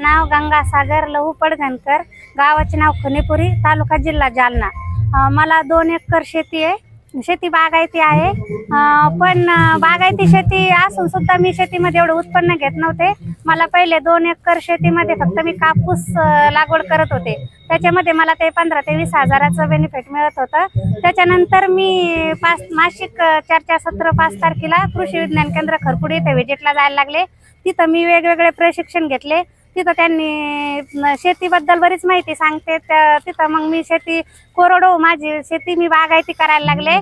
नाव गंगासागर लहू पडघनकर, गावाचे नाव खनेपुरी, तालुका जिल्हा जालना। मला 2 एकर शेती आहे, शेती बागायती आहे। पण बागायती शेती असून सुद्धा मी शेतीमध्ये एवढं उत्पन्न घेत नव्हते। मला पहिले 2 एकर शेतीमध्ये फक्त मी कापूस लागवड करत होते, त्याच्यामध्ये मला ते 15 ते 20 हजाराचं बेनिफिट मिळत होतं। त्याच्यानंतर मी मासिक चर्चा सत्र 5 तारखेला कृषी विज्ञान केंद्र खरपुडी इथे व्हिजिटला जायला लागले। तिथं मी वेगवेगळे प्रशिक्षण घेतले। तिथं त्यांनी शेतीबद्दल बरीच माहिती सांगते। तिथं मग मी शेती कोरडो माझी शेती मी बागायती करायला लागले।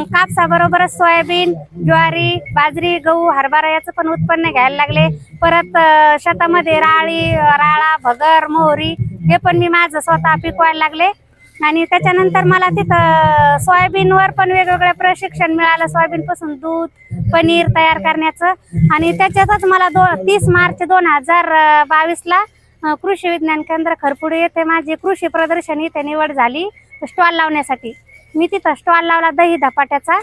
कापसाबरोबरच सोयाबीन, ज्वारी, बाजरी, गहू, हरभरा याचं पण उत्पन्न घ्यायला लागले। परत शेतामध्ये राळा, भगर, मोहरी हे पण मी माझं स्वतः पिकवायला लागले। आणि त्याच्यानंतर मला तिथं सोयाबीनवर पण वेगवेगळे प्रशिक्षण मिळालं, सोयाबीन पासून दूध, पनीर तयार करण्याचं। आणि त्याच्यातच मला 30 मार्च 2022ला कृषी विज्ञान केंद्र खरपुडी येथे माझी कृषी प्रदर्शन इथे निवड झाली स्टॉल लावण्यासाठी। मी तिथं स्टॉल लावला दही धपाट्याचा।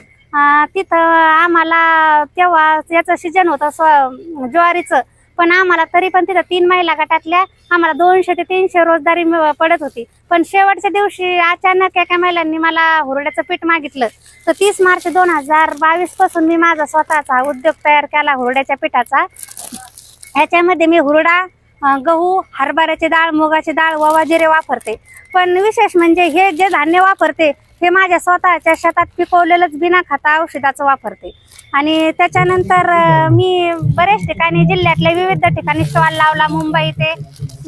तिथं आम्हाला तेव्हा याचं सीजन होतं ज्वारीचं, पण आम्हाला तरी पण तिथं 3 महिला गटातल्या आम्हाला 200 ते 300 रोजगारी पडत होती। पण शेवटच्या दिवशी अचानक एका महिलांनी मला हुरड्याचं पीठ मागितलं, तर 30 मार्च 2022 पासून मी माझा स्वतःचा उद्योग तयार केला हुरड्याच्या पिठाचा। ह्याच्यामध्ये मी हुरडा, गहू, हरभऱ्याची डाळ, मुगाची डाळ, ओवा जिरे वापरते। पण विशेष म्हणजे हे जे धान्य वापरते हे माझ्या स्वतःच्या शेतात पिकवलेलंच बिना खाता औषधाचं वापरते। आणि त्याच्यानंतर मी बरेच ठिकाणी जिल्ह्यातल्या विविध ठिकाणी स्टॉल लावला मुंबई ते,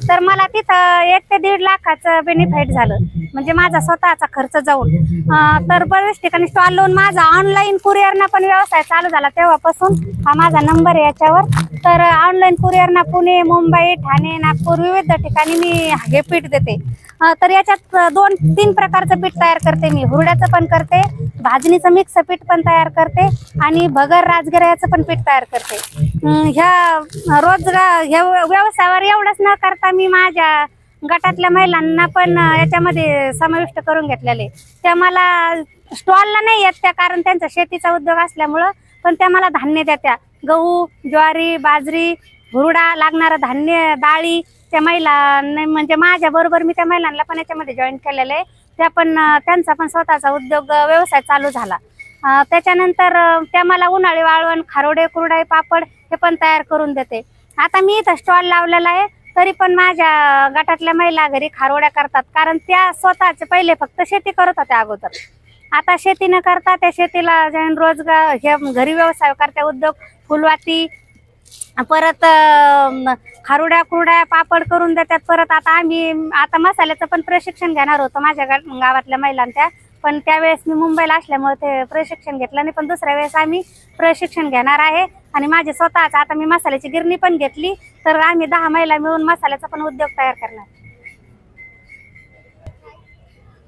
तर मला तिथं 1 ते 1.5 लाखाचं बेनिफिट झालं, म्हणजे माझा स्वतःचा खर्च जाऊन। तर बरेच ठिकाणी स्टॉल लावून माझा ऑनलाईन कुरिअरना पण व्यवसाय चालू झाला तेव्हापासून। हा माझा नंबर आहे याच्यावर। तर ऑनलाईन कुरिअरना पुणे, मुंबई, ठाणे, नागपूर विविध ठिकाणी मी हे पीठ देते। तर याच्यात 2-3 प्रकारचं पीठ तयार करते मी, हुरड्याचं पण करते, भाजणीचं मिक्स पीठ पण तयार करते, आणि भगर राजगिराचं पण पीठ तयार करते। ह्या व्यवसायावर एवढंच न करता मी माझ्या गटातल्या महिलांना पण याच्यामध्ये समाविष्ट करून घेतलेले। त्या मला स्टॉलला नाही येत त्या, कारण त्यांचा शेतीचा उद्योग असल्यामुळं, पण त्या मला धान्य देत्या, गहू, ज्वारी, बाजरी, हुरडा लागणारं धान्य, डाळी। त्या महिलांना म्हणजे माझ्या बरोबर मी त्या महिलांना पण याच्यामध्ये जॉईन केलेलं आहे। त्या पण त्यांचा पण स्वतःचा उद्योग व्यवसाय चालू झाला। त्याच्यानंतर त्या मला उन्हाळी वाळवण, खारोडे, कुरडई, पापड हे पण तयार करून देते। आता मी इथं स्टॉल लावलेला आहे, तरी पण माझ्या गटातल्या महिला घरी खारोड्या करतात, कारण त्या स्वतःचे पहिले फक्त शेती करत होत्या अगोदर। आता शेती न करता त्या शेतीला जॉईन रोजगार हे घरी व्यवसाय करत्या, उद्योग, फुलवाती, परत खारुड्या, कुरड्या, पापड करून देतात। परत आम्ही आता मसाल्याचं पण प्रशिक्षण घेणार होतो माझ्या गावातल्या महिलांच्या, पण त्यावेळेस मी मुंबईला असल्यामुळे ते प्रशिक्षण घेतलं नाही। पण दुसऱ्या वेळेस आम्ही प्रशिक्षण घेणार आहे। आणि माझे स्वतःच आता मी मसाल्याची गिरणी पण घेतली, तर आम्ही 10 महिला मिळून मसाल्याचा पण उद्योग तयार करणार।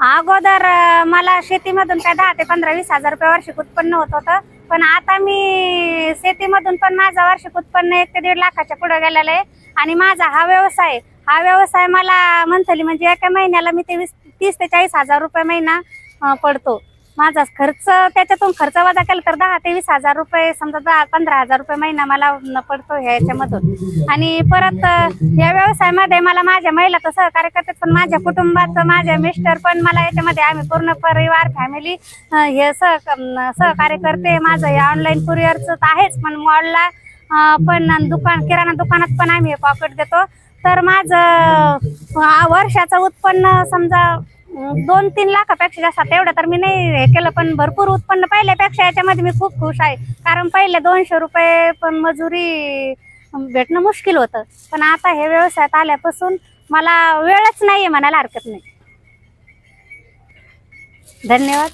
अगोदर मला शेतीमधून काय 10 ते 15-20 हजार रुपये वार्षिक उत्पन्न होत होतं, पण आता मी शेतीमधून पण माझा वार्षिक उत्पन्न 1 ते 1.5 लाखाच्या पुढे गेलेलं आहे। आणि माझा हा व्यवसाय मला मंथली म्हणजे एका महिन्याला मी 30 ते 40 हजार रुपये महिना पडतो। माझा खर्च त्याच्यातून खर्च वजा केला तर 10 ते 20 हजार रुपये, समजा 10-15 हजार रुपये महिना मला पडतो ह्याच्यामधून। आणि परत या व्यवसायामध्ये मला माझ्या महिला तर सहकार्य करतात, पण माझ्या कुटुंबात माझ्या मिस्टर पण मला याच्यामध्ये, आम्ही पूर्ण परिवार फॅमिली हे सहकार्य करते। माझं हे ऑनलाईन कुरिअरचं तर आहेच, पण मॉलला पण किराणा दुकानात पण आम्ही पॉकेट देतो। तर माझं वर्षाचं उत्पन्न समजा 2-3 लाखापेक्षा जास्त, तेवढं तर मी नाही हे केलं, पण भरपूर उत्पन्न पहिल्यापेक्षा याच्यामध्ये मी खूप खुश आहे। कारण पहिले 200 रुपये पण मजुरी भेटणं मुश्किल होतं, पण आता हे व्यवसायात आल्यापासून मला वेळच नाहीये म्हणायला हरकत नाही। धन्यवाद।